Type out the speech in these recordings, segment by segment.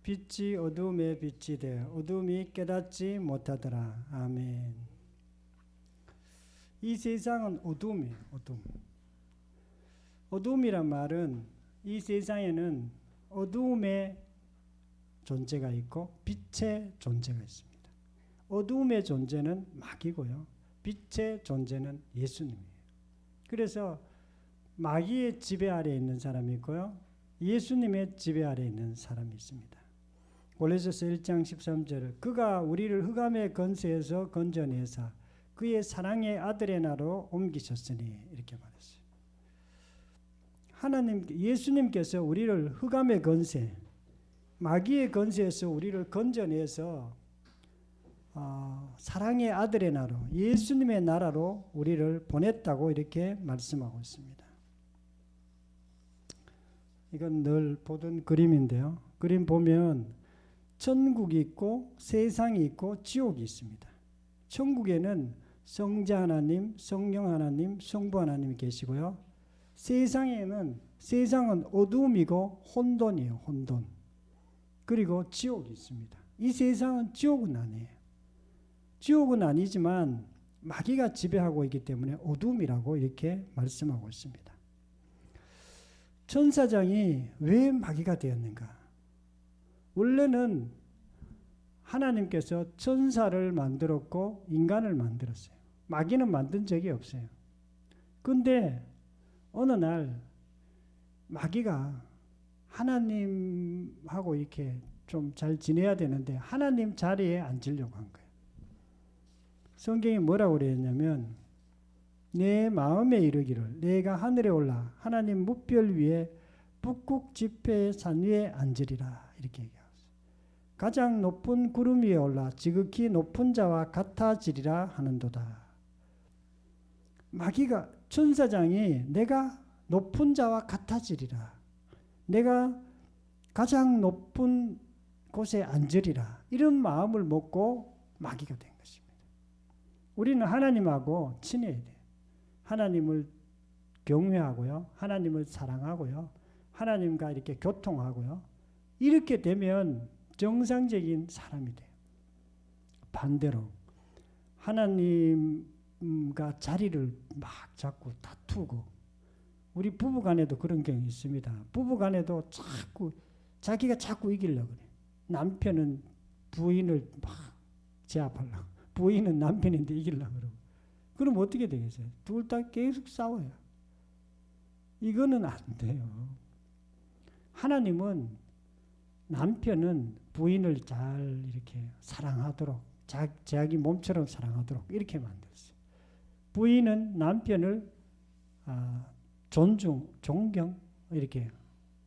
빛이 어둠에 빛이 되어 어둠이 깨닫지 못하더라. 아멘. 이 세상은 어둠이에요. 어둠. 어둠이란 말은 이 세상에는 어둠의 존재가 있고 빛의 존재가 있습니다. 어둠의 존재는 마귀고요. 빛의 존재는 예수님이에요. 그래서 마귀의 지배 아래에 있는 사람이 있고요. 예수님의 지배 아래에 있는 사람이 있습니다. 골로새서 1장 13절 그가 우리를 흑암의 권세에서 건져내사 그의 사랑의 아들의 나로 옮기셨으니 이렇게 말했어요. 예수님께서 우리를 흑암의 권세, 마귀의 권세에서 우리를 건져내서 사랑의 아들의 나로, 예수님의 나라로 우리를 보냈다고 이렇게 말씀하고 있습니다. 이건 늘 보던 그림인데요. 그림 보면 천국이 있고 세상이 있고 지옥이 있습니다. 천국에는 성자 하나님, 성령 하나님, 성부 하나님이 계시고요. 세상은 어둠이고 혼돈이에요. 혼돈. 그리고 지옥이 있습니다. 이 세상은 지옥은 아니에요. 지옥은 아니지만 마귀가 지배하고 있기 때문에 어둠이라고 이렇게 말씀하고 있습니다. 천사장이 왜 마귀가 되었는가? 원래는 하나님께서 천사를 만들었고 인간을 만들었어요. 마귀는 만든 적이 없어요. 근데 어느 날 마귀가 하나님하고 이렇게 좀 잘 지내야 되는데 하나님 자리에 앉으려고 한 거예요. 성경이 뭐라고 그랬냐면 내 마음에 이르기를 내가 하늘에 올라 하나님 뭇별 위에 북극 지폐의 산 위에 앉으리라 이렇게 얘기하고 있어요. 가장 높은 구름 위에 올라 지극히 높은 자와 같아지리라 하는도다. 마귀가 천사장이 내가 높은 자와 같아지리라. 내가 가장 높은 곳에 앉으리라. 이런 마음을 먹고 마귀가 된 것입니다. 우리는 하나님하고 친해야 돼요. 하나님을 경외하고요. 하나님을 사랑하고요. 하나님과 이렇게 교통하고요. 이렇게 되면 정상적인 사람이 돼요. 반대로 하나님과 자리를 막 잡고 다투고 우리 부부간에도 그런 경우 있습니다. 부부간에도 자기가 자꾸 이기려고 그래. 남편은 부인을 막 제압하려고. 부인은 남편인데 이기려고 그러고. 그럼 어떻게 되겠어요? 둘 다 계속 싸워요. 이거는 안 돼요. 하나님은 남편은 부인을 잘 이렇게 사랑하도록 자기 몸처럼 사랑하도록 이렇게 만들었어요. 부인은 남편을 존경 이렇게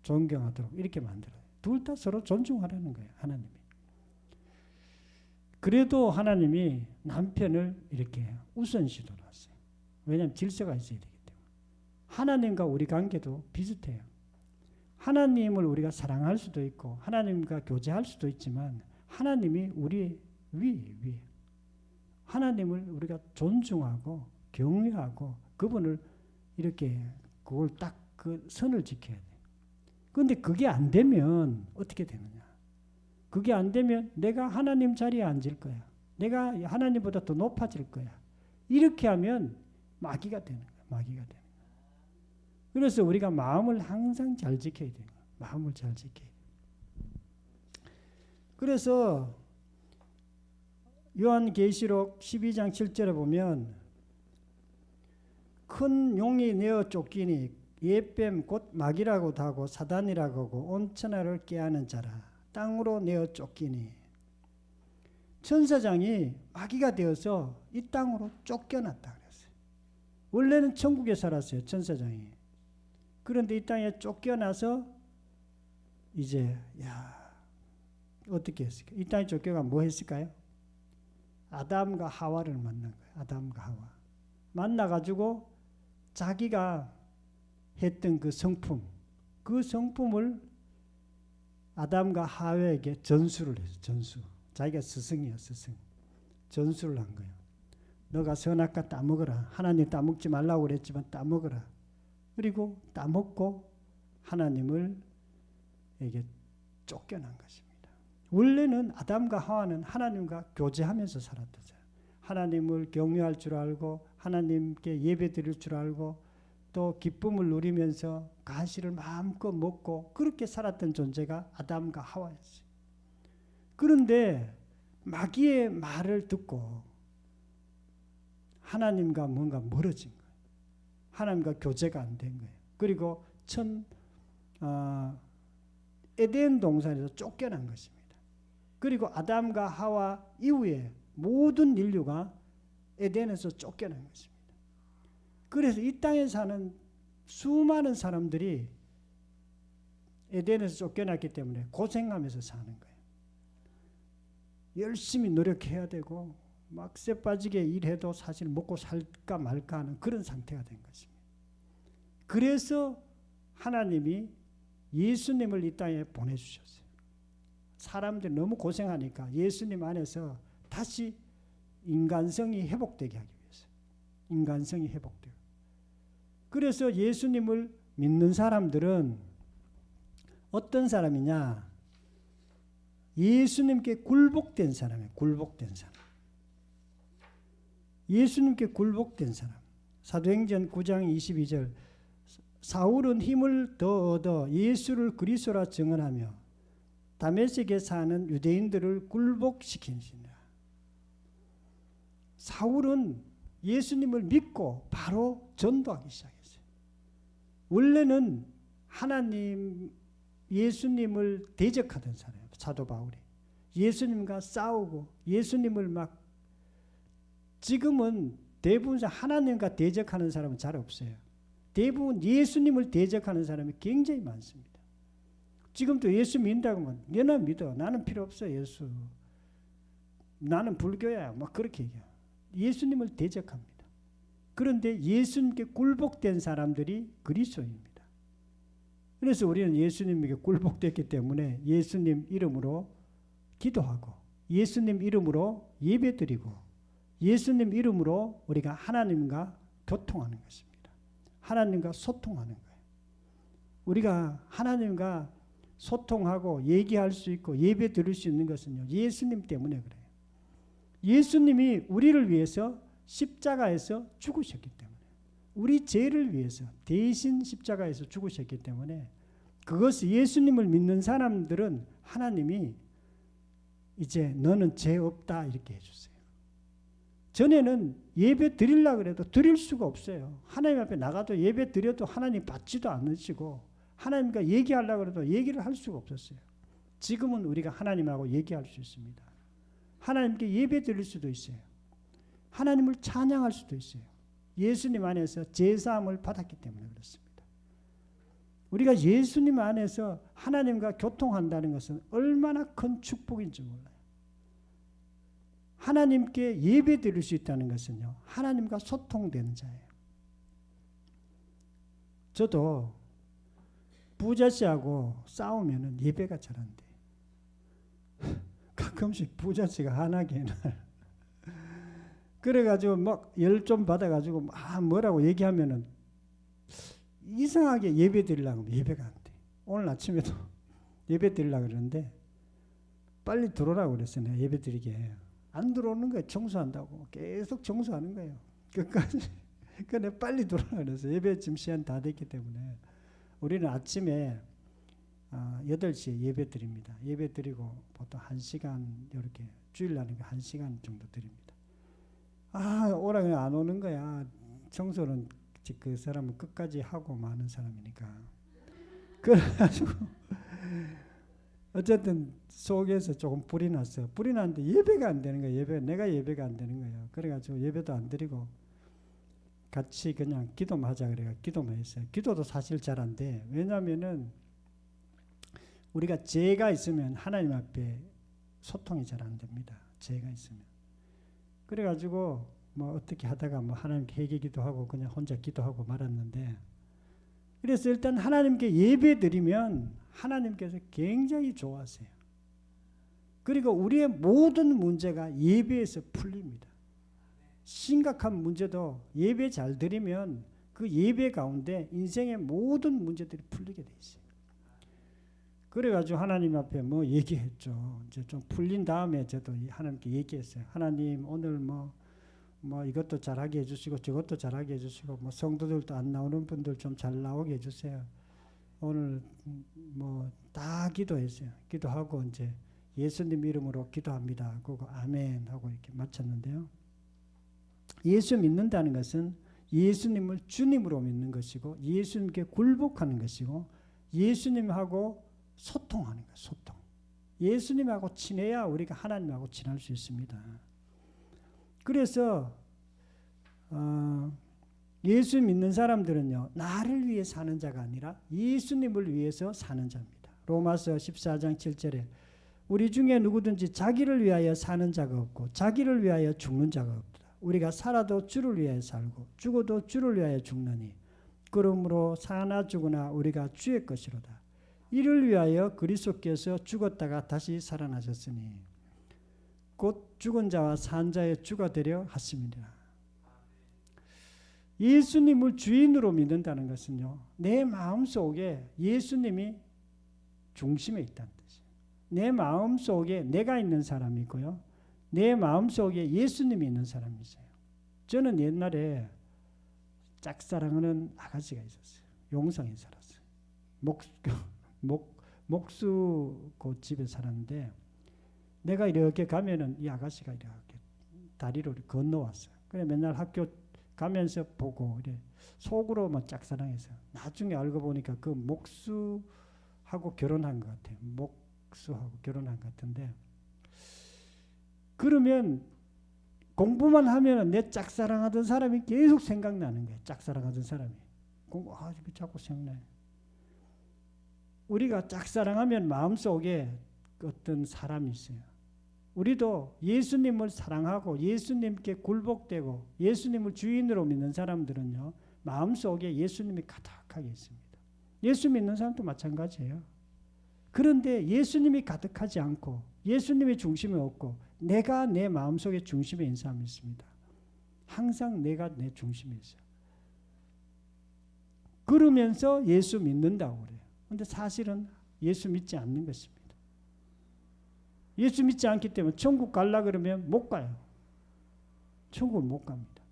존경하도록 이렇게 만들어요. 둘 다 서로 존중하라는 거예요. 하나님이. 그래도 하나님이 남편을 이렇게 우선시로 놨어요. 왜냐하면 질서가 있어야 되기 때문에. 하나님과 우리 관계도 비슷해요. 하나님을 우리가 사랑할 수도 있고 하나님과 교제할 수도 있지만 하나님이 우리 위에 하나님을 우리가 존중하고 경외하고 그분을 이렇게 그걸 딱 그 선을 지켜야 돼요. 그런데 그게 안 되면 어떻게 되느냐? 그게 안 되면 내가 하나님 자리에 앉을 거야. 내가 하나님보다 더 높아질 거야. 이렇게 하면 마귀가 되는 거야. 마귀가 되는 거야. 그래서 우리가 마음을 항상 잘 지켜야 돼요. 마음을 잘 지켜야 돼요. 그래서 요한계시록 12장 7절에 보면 큰 용이 내어 쫓기니 옛뱀 곧 마귀라고도 하고 사단이라고 하고 온 천하를 꾀하는 자라 땅으로 내어 쫓기니 천사장이 마귀가 되어서 이 땅으로 쫓겨났다 그랬어요. 원래는 천국에 살았어요. 천사장이. 그런데 이 땅에 쫓겨나서 이제 어떻게 했을까? 이 땅에 쫓겨가 뭐 했을까요? 아담과 하와를 만난 거예요. 아담과 하와. 만나가지고 자기가 했던 그 성품을 아담과 하와에게 전수를 했어요. 전수. 자기가 스승이에요. 스승. 전수를 한 거예요. 너가 선악과 따먹어라. 하나님 따먹지 말라고 그랬지만 따먹어라. 그리고 따먹고 하나님을 에게 쫓겨난 것입니다. 원래는 아담과 하와는 하나님과 교제하면서 살았대요. 하나님을 경외할 줄 알고 하나님께 예배 드릴 줄 알고 또 기쁨을 누리면서 가시를 마음껏 먹고 그렇게 살았던 존재가 아담과 하와였어요. 그런데 마귀의 말을 듣고 하나님과 뭔가 멀어진 거예요. 하나님과 교제가 안 된 거예요. 그리고 에덴 동산에서 쫓겨난 것입니다. 그리고 아담과 하와 이후에 모든 인류가 에덴에서 쫓겨난 것입니다. 그래서 이 땅에 사는 수많은 사람들이 에덴에서 쫓겨났기 때문에 고생하면서 사는 거예요. 열심히 노력해야 되고 막 쇠 빠지게 일해도 사실 먹고 살까 말까 하는 그런 상태가 된 것입니다. 그래서 하나님이 예수님을 이 땅에 보내주셨어요. 사람들이 너무 고생하니까 예수님 안에서 다시 인간성이 회복되게 하기 위해서. 인간성이 회복되고. 그래서 예수님을 믿는 사람들은 어떤 사람이냐? 예수님께 굴복된 사람이에요. 굴복된 사람. 예수님께 굴복된 사람. 사도행전 9장 22절 사울은 힘을 더 얻어 예수를 그리스도라 증언하며 다메섹에 사는 유대인들을 굴복시키니라. 사울은 예수님을 믿고 바로 전도하기 시작했어요. 원래는 하나님 예수님을 대적하던 사람이에요. 사도 바울이. 예수님과 싸우고 예수님을 막 지금은 대부분 하나님과 대적하는 사람은 잘 없어요. 대부분 예수님을 대적하는 사람이 굉장히 많습니다. 지금도 예수 믿는다고 하면 너나 믿어. 나는 필요 없어 예수. 나는 불교야. 막 그렇게 얘기해요. 예수님을 대적합니다. 그런데 예수님께 굴복된 사람들이 그리스도입니다. 그래서 우리는 예수님에게 굴복됐기 때문에 예수님 이름으로 기도하고 예수님 이름으로 예배드리고 예수님 이름으로 우리가 하나님과 교통하는 것입니다. 하나님과 소통하는 거예요. 우리가 하나님과 소통하고 얘기할 수 있고 예배 드릴 수 있는 것은요. 예수님 때문에 그래요. 예수님이 우리를 위해서 십자가에서 죽으셨기 때문에 우리 죄를 위해서 대신 십자가에서 죽으셨기 때문에 그것을 예수님을 믿는 사람들은 하나님이 이제 너는 죄 없다 이렇게 해주세요. 전에는 예배 드리려고 해도 드릴 수가 없어요. 하나님 앞에 나가도 예배 드려도 하나님 받지도 않으시고 하나님과 얘기하려고 해도 얘기를 할 수가 없었어요. 지금은 우리가 하나님하고 얘기할 수 있습니다. 하나님께 예배 드릴 수도 있어요. 하나님을 찬양할 수도 있어요. 예수님 안에서 제사함을 받았기 때문에 그렇습니다. 우리가 예수님 안에서 하나님과 교통한다는 것은 얼마나 큰 축복인지 몰라요. 하나님께 예배 드릴 수 있다는 것은요. 하나님과 소통되는 자예요. 저도 부자씨하고 싸우면 예배가 잘 안 돼요. 가끔씩 부자씨가 화나게 그래가지고 막 열 좀 받아가지고 막 뭐라고 얘기하면은 이상하게 예배 드리려고 하면 예배가 안 돼. 오늘 아침에도 예배 드리려고 그러는데 빨리 들어오라고 그랬어요. 내가 예배 드리게. 안 들어오는 거예요. 청소한다고. 계속 청소하는 거예요. 끝까지. 그러니까 빨리 들어오라고 그랬어요. 예배 지금 시간 다 됐기 때문에. 우리는 아침에 8시에 예배 드립니다. 예배 드리고 보통 1시간 이렇게 주일날은 1시간 정도 드립니다. 오라고 안 오는 거야. 청소는 그 사람은 끝까지 하고 마는 사람이니까. 그래가지고 어쨌든 속에서 조금 불이 났어. 불이 났는데 예배가 안 되는 거야. 내가 예배가 안 되는 거예요. 그래가지고 예배도 안 드리고 같이 그냥 기도만 하자 그래가 기도만 했어요. 기도도 사실 잘 안 돼. 왜냐하면은 우리가 죄가 있으면 하나님 앞에 소통이 잘 안 됩니다. 죄가 있으면. 그래가지고 뭐 어떻게 하다가 뭐 하나님께 회개기도 하고 그냥 혼자 기도하고 말았는데 그래서 일단 하나님께 예배 드리면 하나님께서 굉장히 좋아하세요. 그리고 우리의 모든 문제가 예배에서 풀립니다. 심각한 문제도 예배 잘 드리면 그 예배 가운데 인생의 모든 문제들이 풀리게 돼 있어요. 그래가지고 하나님 앞에 뭐 얘기했죠. 이제 좀 풀린 다음에 저도 하나님께 얘기했어요. 하나님 오늘 뭐 이것도 잘하게 해주시고 저것도 잘하게 해주시고 뭐 성도들도 안 나오는 분들 좀 잘 나오게 해주세요. 오늘 뭐 다 기도했어요. 기도하고 이제 예수님 이름으로 기도합니다. 그거 아멘 하고 이렇게 마쳤는데요. 예수 믿는다는 것은 예수님을 주님으로 믿는 것이고 예수님께 굴복하는 것이고 예수님하고 소통하는 것, 소통. 예수님하고 친해야 우리가 하나님하고 친할 수 있습니다. 그래서 예수 믿는 사람들은요, 나를 위해 사는 자가 아니라 예수님을 위해서 사는 자입니다. 로마서 14장 7절에 우리 중에 누구든지 자기를 위하여 사는 자가 없고 자기를 위하여 죽는 자가 없다. 우리가 살아도 주를 위하여 살고 죽어도 주를 위하여 죽느니 그러므로 사나 죽으나 우리가 주의 것이로다. 이를 위하여 그리스도께서 죽었다가 다시 살아나셨으니 곧 죽은 자와 산 자의 주가 되려 하심이라. 예수님을 주인으로 믿는다는 것은요, 내 마음속에 예수님이 중심에 있다는 뜻이에요. 내 마음속에 내가 있는 사람이 있고요, 내 마음속에 예수님이 있는 사람이 있어요. 저는 옛날에 짝사랑하는 아가씨가 있었어요. 용성에 살았어요. 목수 그 집에 살았는데 내가 이렇게 가면은 이 아가씨가 이렇게 다리로 건너왔어요. 그래 맨날 학교 가면서 보고 이래 속으로만 짝사랑해서 나중에 알고 보니까 그 목수하고 결혼한 것 같아요. 목수하고 결혼한 것 같은데 그러면 공부만 하면 내 짝사랑하던 사람이 계속 생각나는 거예요. 짝사랑하던 사람이 자꾸 생각나요. 우리가 짝사랑하면 마음속에 어떤 사람이 있어요. 우리도 예수님을 사랑하고 예수님께 굴복되고 예수님을 주인으로 믿는 사람들은요, 마음속에 예수님이 가득하게 있습니다. 예수 믿는 사람도 마찬가지예요. 그런데 예수님이 가득하지 않고 예수님의 중심이 없고 내가 내 마음속에 중심에 있는 사람이 있습니다. 항상 내가 내 중심에 있어요. 그러면서 예수 믿는다고 그래요. 그런데 사실은 예수 믿지 않는 것입니다. 예수 믿지 않기 때문에 천국 갈라 그러면 못 가요. 천국을 못 갑니다.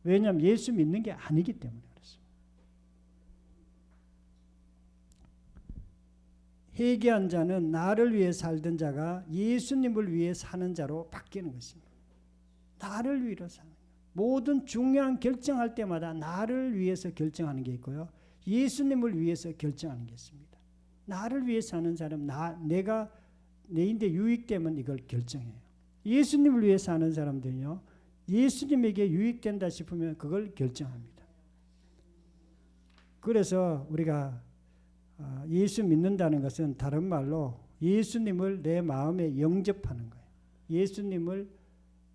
왜냐하면 예수 믿는 게 아니기 때문에 그렇습니다. 회개한 자는 나를 위해 살던 자가 예수님을 위해 사는 자로 바뀌는 것입니다. 나를 위해서 사는 거예요. 모든 중요한 결정할 때마다 나를 위해서 결정하는 게 있고요, 예수님을 위해서 결정하는 게 있습니다. 나를 위해 사는 사람, 내가 내인데 유익되면 이걸 결정해요. 예수님을 위해 사는 사람들은요, 예수님에게 유익된다 싶으면 그걸 결정합니다. 그래서 우리가 예수 믿는다는 것은 다른 말로 예수님을 내 마음에 영접하는 거예요. 예수님을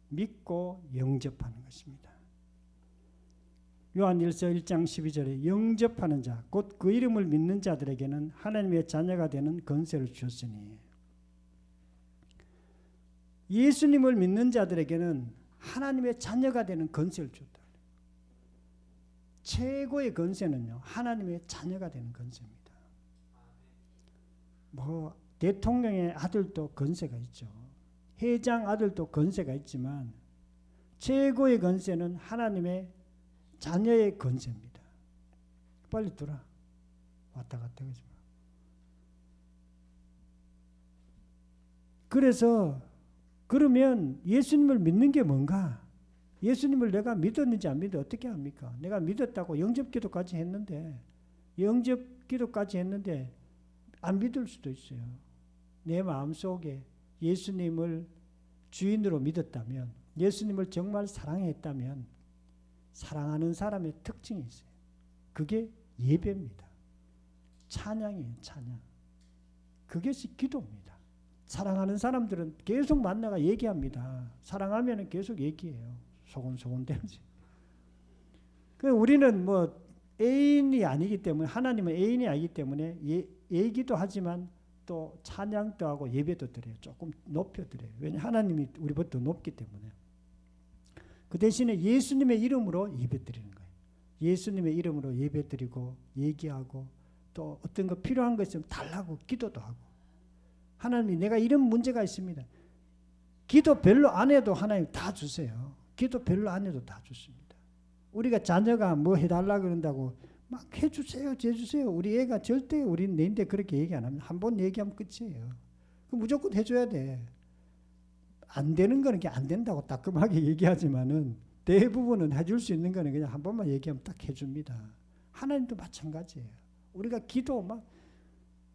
믿고 영접하는 것입니다. 요한일서 1장 12절에 영접하는 자, 곧 그 이름을 믿는 자들에게는 하나님의 자녀가 되는 권세를 주셨으니, 예수님을 믿는 자들에게는 하나님의 자녀가 되는 권세를 줬다. 최고의 권세는요, 하나님의 자녀가 되는 권세입니다. 뭐 대통령의 아들도 권세가 있죠. 회장 아들도 권세가 있지만 최고의 권세는 하나님의 자녀의 권세입니다. 빨리 들어. 왔다 갔다 하지 마. 그래서 그러면 예수님을 믿는 게 뭔가? 예수님을 내가 믿었는지 안 믿어 어떻게 합니까? 내가 믿었다고 영접기도까지 했는데 안 믿을 수도 있어요. 내 마음속에 예수님을 주인으로 믿었다면, 예수님을 정말 사랑했다면 사랑하는 사람의 특징이 있어요. 그게 예배입니다. 찬양이에요. 찬양. 그것이 기도입니다. 사랑하는 사람들은 계속 만나가 얘기합니다. 사랑하면 계속 얘기해요. 소곤소곤 되면서. 우리는 뭐 애인이 아니기 때문에, 하나님은 애인이 아니기 때문에 얘기도 하지만 또 찬양도 하고 예배도 드려요. 조금 높여드려요. 왜냐하면 하나님이 우리보다 높기 때문에. 그 대신에 예수님의 이름으로 예배 드리는 거예요. 예수님의 이름으로 예배 드리고 얘기하고 또 어떤 거 필요한 거 있으면 달라고 기도도 하고 하나님 내가 이런 문제가 있습니다. 기도 별로 안 해도 하나님 다 주세요. 기도 별로 안 해도 다 주십니다. 우리가 자녀가 뭐 해달라 그런다고 막 해주세요, 해주세요. 우리 애가 절대 우리 내인데 그렇게 얘기 안 합니다. 한 번 얘기하면 끝이에요. 무조건 해줘야 돼. 안 되는 거는 안 된다고 따끔하게 얘기하지만은 대부분은 해줄 수 있는 거는 그냥 한 번만 얘기하면 딱 해줍니다. 하나님도 마찬가지예요. 우리가 기도 막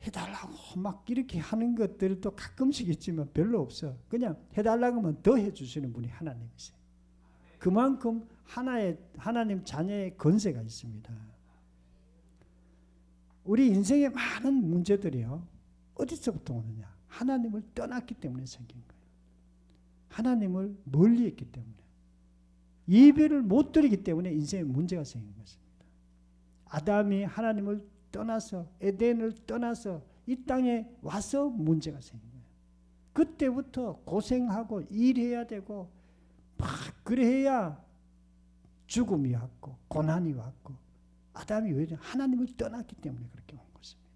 해달라고 막 이렇게 하는 것들도 가끔씩 있지만 별로 없어. 그냥 해달라고 하면 더 해주시는 분이 하나님이세요. 그만큼 하나님 자녀의 권세가 있습니다. 우리 인생의 많은 문제들이요. 어디서부터 오느냐? 하나님을 떠났기 때문에 생긴 거예요. 하나님을 멀리 했기 때문에. 예배를 못 드리기 때문에 인생에 문제가 생긴 것입니다. 아담이 하나님을 떠나서 에덴을 떠나서 이 땅에 와서 문제가 생긴 거예요. 그때부터 고생하고 일해야 되고 막 그래야 죽음이 왔고 고난이 왔고 아담이 왜 하나님을 떠났기 때문에 그렇게 온 것입니다.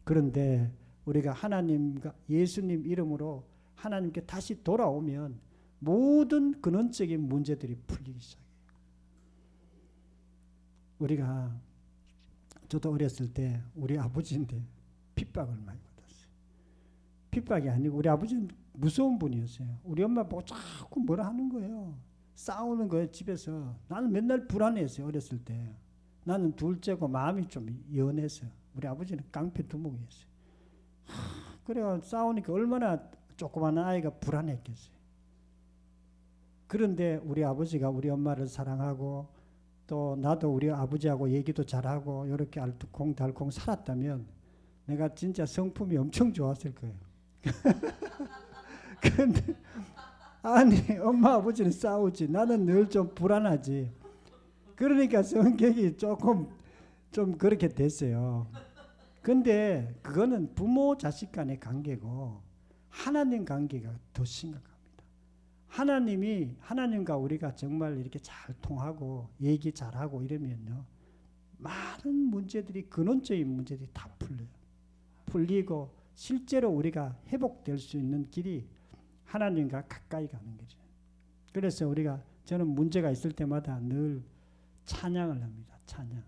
그런데 우리가 하나님과 예수님 이름으로 하나님께 다시 돌아오면 모든 근원적인 문제들이 풀리기 시작해요. 우리가 저도 어렸을 때 우리 아버지인데 핍박을 많이 받았어요. 핍박이 아니고 우리 아버지는 무서운 분이었어요. 우리 엄마 보고 자꾸 뭐라 하는 거예요. 싸우는 거예요 집에서. 나는 맨날 불안했어요. 어렸을 때. 나는 둘째고 마음이 좀 연해서 우리 아버지는 깡패 두목이었어요. 그래가 싸우니까 얼마나 조그마한 아이가 불안했겠어요. 그런데 우리 아버지가 우리 엄마를 사랑하고 또 나도 우리 아버지하고 얘기도 잘하고 이렇게 알콩달콩 살았다면 내가 진짜 성품이 엄청 좋았을 거예요. 그런데 아니 엄마 아버지는 싸우지 나는 늘 좀 불안하지. 그러니까 성격이 조금 좀 그렇게 됐어요. 근데 그거는 부모 자식 간의 관계고 하나님 관계가 더 심각합니다. 하나님과 우리가 정말 이렇게 잘 통하고 얘기 잘하고 이러면요. 많은 문제들이 근원적인 문제들이 다 풀려요. 풀리고 실제로 우리가 회복될 수 있는 길이 하나님과 가까이 가는 거죠. 그래서 저는 문제가 있을 때마다 늘 찬양을 합니다. 찬양.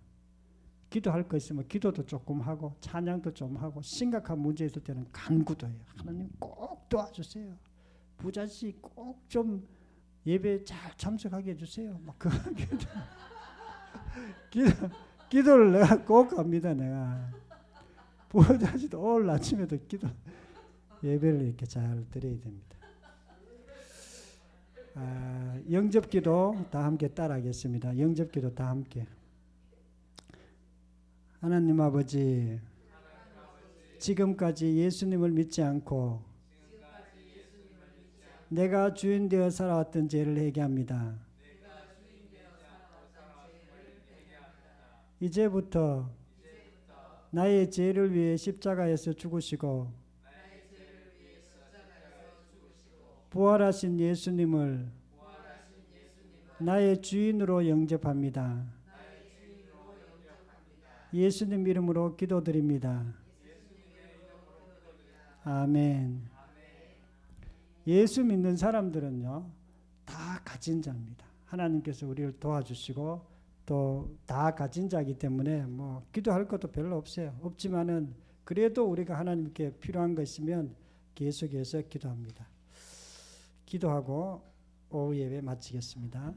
기도할 거 있으면 기도도 조금 하고 찬양도 좀 하고 심각한 문제 있을 때는 간구도 해요. 하나님 꼭 도와주세요. 부자식 꼭 좀 예배 잘 참석하게 해주세요. 막 그 기도를 내가 꼭 합니다. 내가 부자식도 오늘 아침에도 예배를 이렇게 잘 드려야 됩니다. 영접기도 다 함께 따라하겠습니다. 영접기도 다 함께. 하나님 아버지, 지금까지 예수님을 믿지 않고 내가 주인 되어 살아왔던 죄를 회개합니다. 이제부터 나의 죄를 위해 십자가에서 죽으시고 부활하신 예수님을 나의 주인으로 영접합니다. 예수님 이름으로 기도드립니다. 아멘. 예수 믿는 사람들은요, 다 가진 자입니다. 하나님께서 우리를 도와주시고 또 다 가진 자이기 때문에 뭐 기도할 것도 별로 없어요. 없지만은 그래도 우리가 하나님께 필요한 거 있으면 계속해서 기도합니다. 기도하고 오후 예배 마치겠습니다.